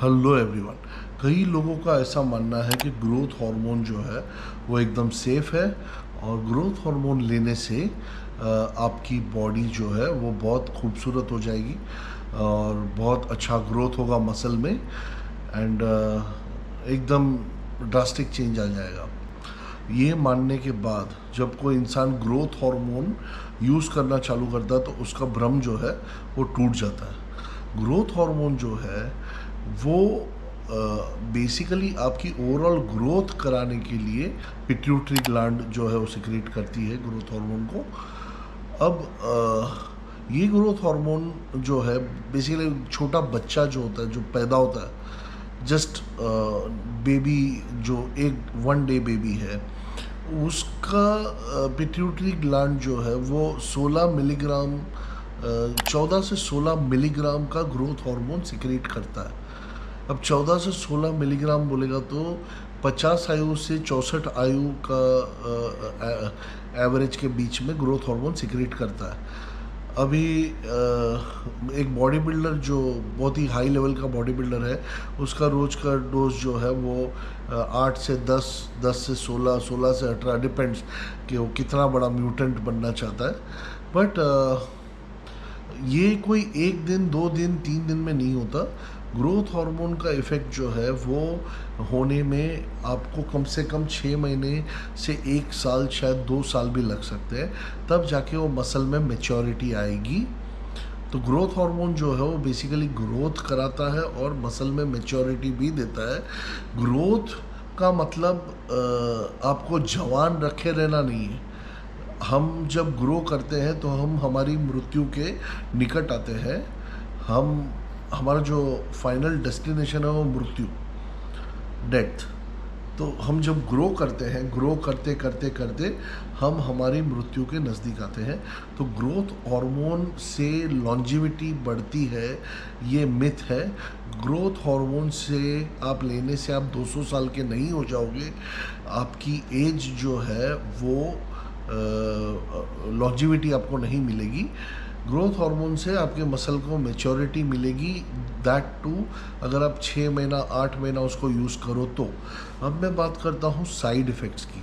Hello everyone. कई लोगों का ऐसा मानना है कि ग्रोथ हार्मोन जो है वो एकदम सेफ है और ग्रोथ हार्मोन लेने से आपकी बॉडी जो है वो बहुत खूबसूरत हो जाएगी और बहुत अच्छा ग्रोथ होगा मसल में एंड एकदम ड्रास्टिक चेंज आ जाएगा। ये मानने के बाद जब कोई इंसान ग्रोथ हार्मोन यूज़ करना चालू करता है तो उसका भ्रम जो है वो टूट जाता है। ग्रोथ हार्मोन जो है वो बेसिकली आपकी ओवरऑल ग्रोथ कराने के लिए पिट्यूटरी ग्लैंड जो है वो सिक्रेट करती है ग्रोथ हार्मोन को। अब ये ग्रोथ हार्मोन जो है बेसिकली छोटा बच्चा जो होता है जो पैदा होता है, जस्ट बेबी जो एक 1 डे बेबी है, उसका पिट्यूटरी ग्लैंड जो है वो 16 मिलीग्राम 14 से 16 मिलीग्राम का ग्रोथ हार्मोन सिक्रेट करता है। अब 14 से 16 मिलीग्राम बोलेगा तो 50 आयु से 64 आयु का एवरेज के बीच में ग्रोथ हार्मोन सिक्रेट करता है। अभी एक बॉडी बिल्डर जो बहुत ही हाई लेवल का बॉडी बिल्डर है, उसका रोज़ का डोज जो है वो 8 से 10, 10 से 16, 16 से 18 डिपेंड्स कि वो कितना बड़ा म्यूटेंट बनना चाहता है। बट ये कोई 1 दिन 2 दिन 3 दिन में नहीं होता। ग्रोथ हार्मोन का इफ़ेक्ट जो है वो होने में आपको कम से कम 6 महीने से 1 साल, शायद 2 साल भी लग सकते हैं, तब जाके वो मसल में मैच्योरिटी आएगी। तो ग्रोथ हार्मोन जो है वो बेसिकली ग्रोथ कराता है और मसल में मैच्योरिटी भी देता है। ग्रोथ का मतलब आपको जवान रखे रहना नहीं है। हम जब ग्रो करते हैं तो हम हमारी मृत्यु के निकट आते हैं। हमारा जो फाइनल डेस्टिनेशन है वो मृत्यु, डेथ। तो हम जब ग्रो करते हैं, ग्रो करते करते करते हम हमारी मृत्यु के नज़दीक आते हैं। तो ग्रोथ हार्मोन से लॉन्जिविटी बढ़ती है, ये मिथ है। ग्रोथ हार्मोन से आप लेने से आप 200 साल के नहीं हो जाओगे। आपकी एज जो है वो लॉन्जिविटी आपको नहीं मिलेगी। ग्रोथ हार्मोन से आपके मसल को मैच्योरिटी मिलेगी, दैट टू अगर आप 6 महीना 8 महीना उसको यूज़ करो तो। अब मैं बात करता हूँ साइड इफ़ेक्ट्स की।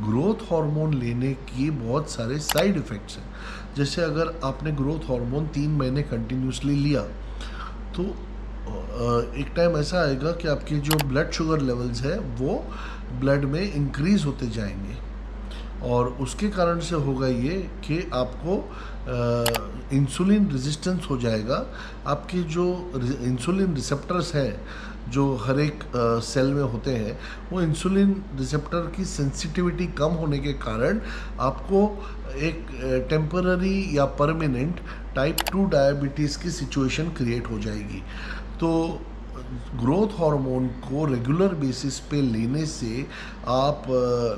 ग्रोथ हार्मोन लेने की बहुत सारे साइड इफ़ेक्ट्स हैं। जैसे अगर आपने ग्रोथ हार्मोन 3 महीने कंटिन्यूसली लिया तो एक टाइम ऐसा आएगा कि आपके जो ब्लड शुगर लेवल्स है वो ब्लड में इंक्रीज़ होते जाएंगे और उसके कारण से होगा ये कि आपको इंसुलिन रेजिस्टेंस हो जाएगा। आपके जो इंसुलिन रिसेप्टर्स हैं जो हर एक सेल में होते हैं, वो इंसुलिन रिसेप्टर की सेंसिटिविटी कम होने के कारण आपको एक टेम्पररी या परमानेंट टाइप 2 डायबिटीज़ की सिचुएशन क्रिएट हो जाएगी। तो ग्रोथ हार्मोन को रेगुलर बेसिस पे लेने से आप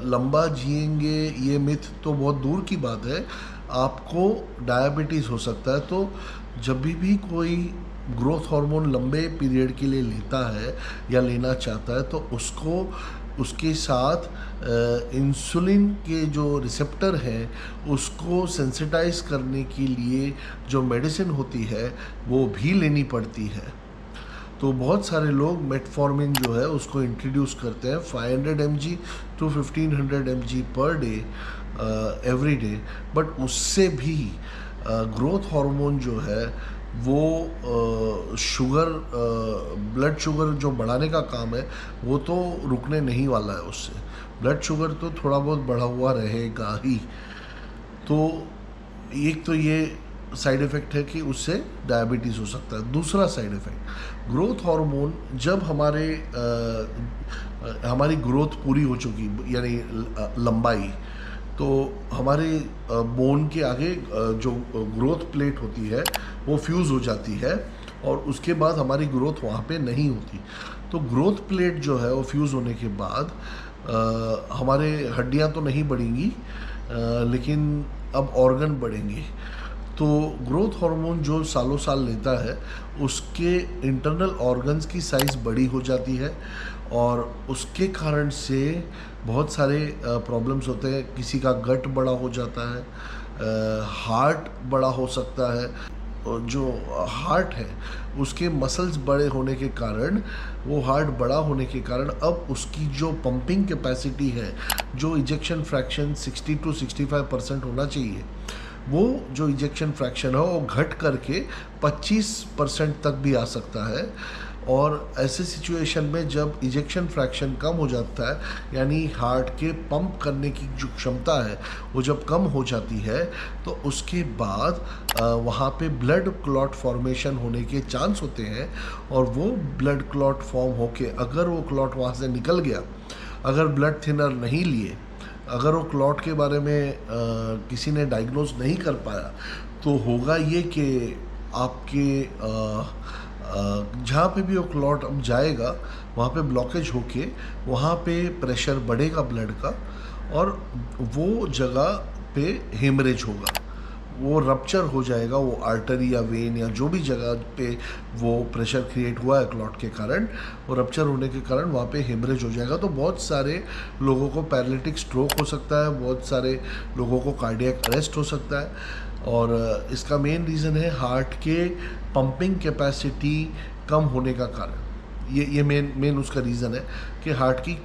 लंबा जिएंगे, ये मिथ तो बहुत दूर की बात है। आपको डायबिटीज़ हो सकता है। तो जब भी कोई ग्रोथ हार्मोन लंबे पीरियड के लिए लेता है या लेना चाहता है तो उसको उसके साथ इंसुलिन के जो रिसेप्टर हैं उसको सेंसिटाइज करने के लिए जो मेडिसिन होती है वो भी लेनी पड़ती है। तो बहुत सारे लोग मेटफॉर्मिन जो है उसको इंट्रोड्यूस करते हैं 500 mg to 1500 mg per day every day. But उससे भी ग्रोथ हार्मोन जो है वो शुगर, ब्लड शुगर जो बढ़ाने का काम है वो तो रुकने नहीं वाला है। उससे ब्लड शुगर तो थोड़ा बहुत बढ़ा हुआ रहेगा ही। तो एक तो ये साइड इफ़ेक्ट है कि उससे डायबिटीज़ हो सकता है। दूसरा साइड इफ़ेक्ट, ग्रोथ हार्मोन जब हमारी ग्रोथ पूरी हो चुकी, यानी लंबाई, तो हमारे बोन के आगे जो ग्रोथ प्लेट होती है वो फ्यूज़ हो जाती है और उसके बाद हमारी ग्रोथ वहाँ पे नहीं होती। तो ग्रोथ प्लेट जो है वो फ्यूज़ होने के बाद हमारे हड्डियाँ तो नहीं बढ़ेंगी, लेकिन अब ऑर्गन बढ़ेंगे। तो ग्रोथ हार्मोन जो सालों साल लेता है उसके इंटरनल ऑर्गन्स की साइज़ बड़ी हो जाती है और उसके कारण से बहुत सारे प्रॉब्लम्स होते हैं। किसी का गट बड़ा हो जाता है, हार्ट बड़ा हो सकता है। जो हार्ट है उसके मसल्स बड़े होने के कारण, वो हार्ट बड़ा होने के कारण अब उसकी जो पंपिंग कैपेसिटी है, जो इजेक्शन फ्रैक्शन 60 to 65% होना चाहिए, वो जो इजेक्शन फ्रैक्शन है वो घट करके 25% तक भी आ सकता है। और ऐसे सिचुएशन में जब इजेक्शन फ्रैक्शन कम हो जाता है, यानी हार्ट के पंप करने की जो क्षमता है वो जब कम हो जाती है, तो उसके बाद वहाँ पे ब्लड क्लॉट फॉर्मेशन होने के चांस होते हैं। और वो ब्लड क्लॉट फॉर्म होके अगर वो क्लॉट वहाँ से निकल गया, अगर ब्लड थिनर नहीं लिए, अगर वो क्लॉट के बारे में किसी ने डायग्नोज नहीं कर पाया, तो होगा ये कि आपके जहाँ पे भी वो क्लॉट अब जाएगा वहाँ पे ब्लॉकेज होके वहाँ पे प्रेशर बढ़ेगा ब्लड का, और वो जगह पे हेमरेज होगा, वो रप्चर हो जाएगा, वो आर्टरी या वेन या जो भी जगह पे वो प्रेशर क्रिएट हुआ है क्लॉट के कारण, वो रप्चर होने के कारण वहाँ पे हेमरेज हो जाएगा। तो बहुत सारे लोगों को पैरालिटिक स्ट्रोक हो सकता है, बहुत सारे लोगों को कार्डियक अरेस्ट हो सकता है। और इसका मेन रीज़न है हार्ट के पंपिंग कैपेसिटी कम होने का कारण। ये मेन उसका रीज़न है कि हार्ट की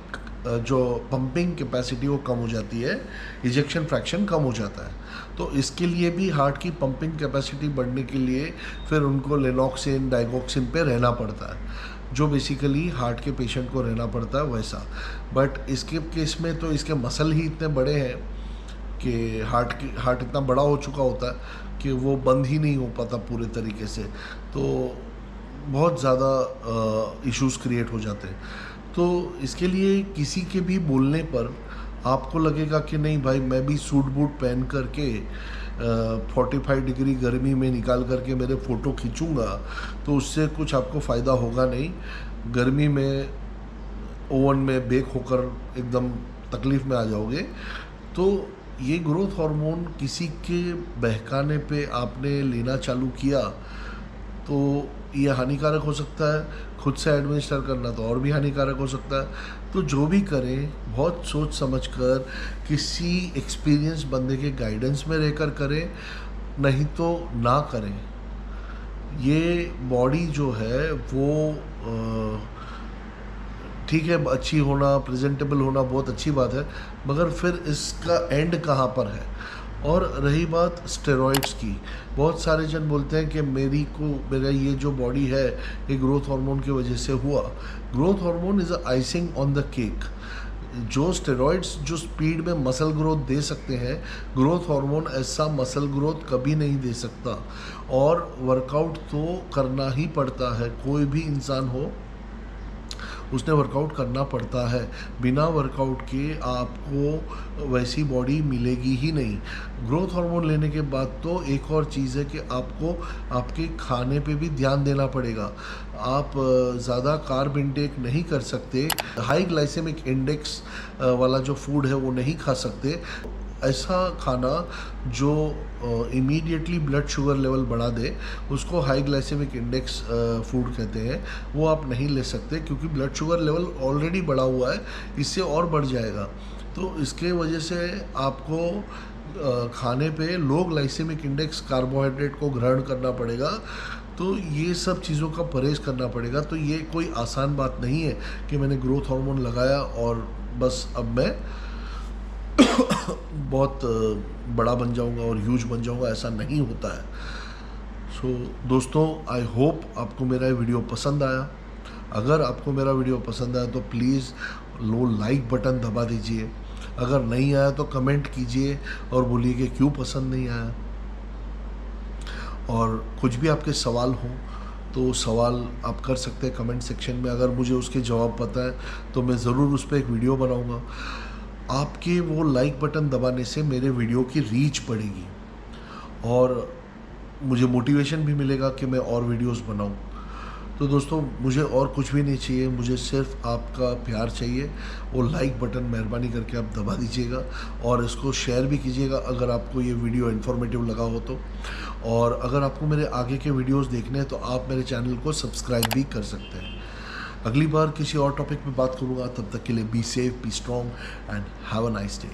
जो पंपिंग कैपेसिटी वो कम हो जाती है, इजेक्शन फ्रैक्शन कम हो जाता है। तो इसके लिए भी हार्ट की पंपिंग कैपेसिटी बढ़ने के लिए फिर उनको लेनॉक्सिन, डाइगोक्सिन पे रहना पड़ता है, जो बेसिकली हार्ट के पेशेंट को रहना पड़ता है वैसा। बट इसके केस में तो इसके मसल ही इतने बड़े हैं कि हार्ट इतना बड़ा हो चुका होता है कि वो बंद ही नहीं हो पाता पूरे तरीके से, तो बहुत ज़्यादा इश्यूज़ क्रिएट हो जाते हैं। तो इसके लिए किसी के भी बोलने पर आपको लगेगा कि नहीं भाई, मैं भी सूट बूट पहन करके 45 डिग्री गर्मी में निकाल करके मेरे फ़ोटो खींचूंगा, तो उससे कुछ आपको फ़ायदा होगा नहीं। गर्मी में ओवन में बेक होकर एकदम तकलीफ़ में आ जाओगे। तो ये ग्रोथ हार्मोन किसी के बहकाने पे आपने लेना चालू किया तो ये हानिकारक हो सकता है, खुद से एडमिनिस्टर करना तो और भी हानिकारक हो सकता है। तो जो भी करें बहुत सोच समझ कर, किसी एक्सपीरियंस बंदे के गाइडेंस में रहकर करें, नहीं तो ना करें। ये बॉडी जो है वो ठीक है, अच्छी होना, प्रेजेंटेबल होना बहुत अच्छी बात है, मगर फिर इसका एंड कहाँ पर है। और रही बात स्टेरॉइड्स की, बहुत सारे जन बोलते हैं कि मेरा ये जो बॉडी है ये ग्रोथ हार्मोन की वजह से हुआ। Growth hormone is a icing on the cake. जो स्टेरॉइड्स जो स्पीड में मसल ग्रोथ दे सकते हैं, ग्रोथ हार्मोन ऐसा मसल ग्रोथ कभी नहीं दे सकता। और वर्कआउट तो करना ही पड़ता है, कोई भी इंसान हो उसने वर्कआउट करना पड़ता है। बिना वर्कआउट के आपको वैसी बॉडी मिलेगी ही नहीं। ग्रोथ हार्मोन लेने के बाद तो एक और चीज़ है कि आपको आपके खाने पे भी ध्यान देना पड़ेगा। आप ज़्यादा कार्ब इंटेक नहीं कर सकते, हाई ग्लाइसेमिक इंडेक्स वाला जो फूड है वो नहीं खा सकते। ऐसा खाना जो इमीडिएटली ब्लड शुगर लेवल बढ़ा दे, उसको हाई ग्लाइसेमिक इंडेक्स फूड कहते हैं, वो आप नहीं ले सकते, क्योंकि ब्लड शुगर लेवल ऑलरेडी बढ़ा हुआ है, इससे और बढ़ जाएगा। तो इसके वजह से आपको खाने पे लो ग्लाइसेमिक इंडेक्स कार्बोहाइड्रेट को ग्रहण करना पड़ेगा। तो ये सब चीज़ों का परहेज़ करना पड़ेगा। तो ये कोई आसान बात नहीं है कि मैंने ग्रोथ हार्मोन लगाया और बस अब मैं बहुत बड़ा बन जाऊंगा और ह्यूज बन जाऊंगा, ऐसा नहीं होता है। सो दोस्तों, आई होप आपको मेरा ये वीडियो पसंद आया। अगर आपको मेरा वीडियो पसंद आया तो प्लीज़ लो लाइक बटन दबा दीजिए। अगर नहीं आया तो कमेंट कीजिए और बोलिए कि क्यों पसंद नहीं आया। और कुछ भी आपके सवाल हों तो सवाल आप कर सकते हैं कमेंट सेक्शन में। अगर मुझे उसके जवाब पता है तो मैं ज़रूर उस पर एक वीडियो बनाऊंगा। आपके वो लाइक बटन दबाने से मेरे वीडियो की रीच बढ़ेगी और मुझे मोटिवेशन भी मिलेगा कि मैं और वीडियोस बनाऊं। तो दोस्तों, मुझे और कुछ भी नहीं चाहिए, मुझे सिर्फ आपका प्यार चाहिए। वो लाइक बटन मेहरबानी करके आप दबा दीजिएगा और इसको शेयर भी कीजिएगा अगर आपको ये वीडियो इन्फॉर्मेटिव लगा हो तो। और अगर आपको मेरे आगे के वीडियोस देखने हैं तो आप मेरे चैनल को सब्सक्राइब भी कर सकते हैं। अगली बार किसी और टॉपिक पे बात करूँगा, तब तक के लिए be safe, be strong and have a nice day.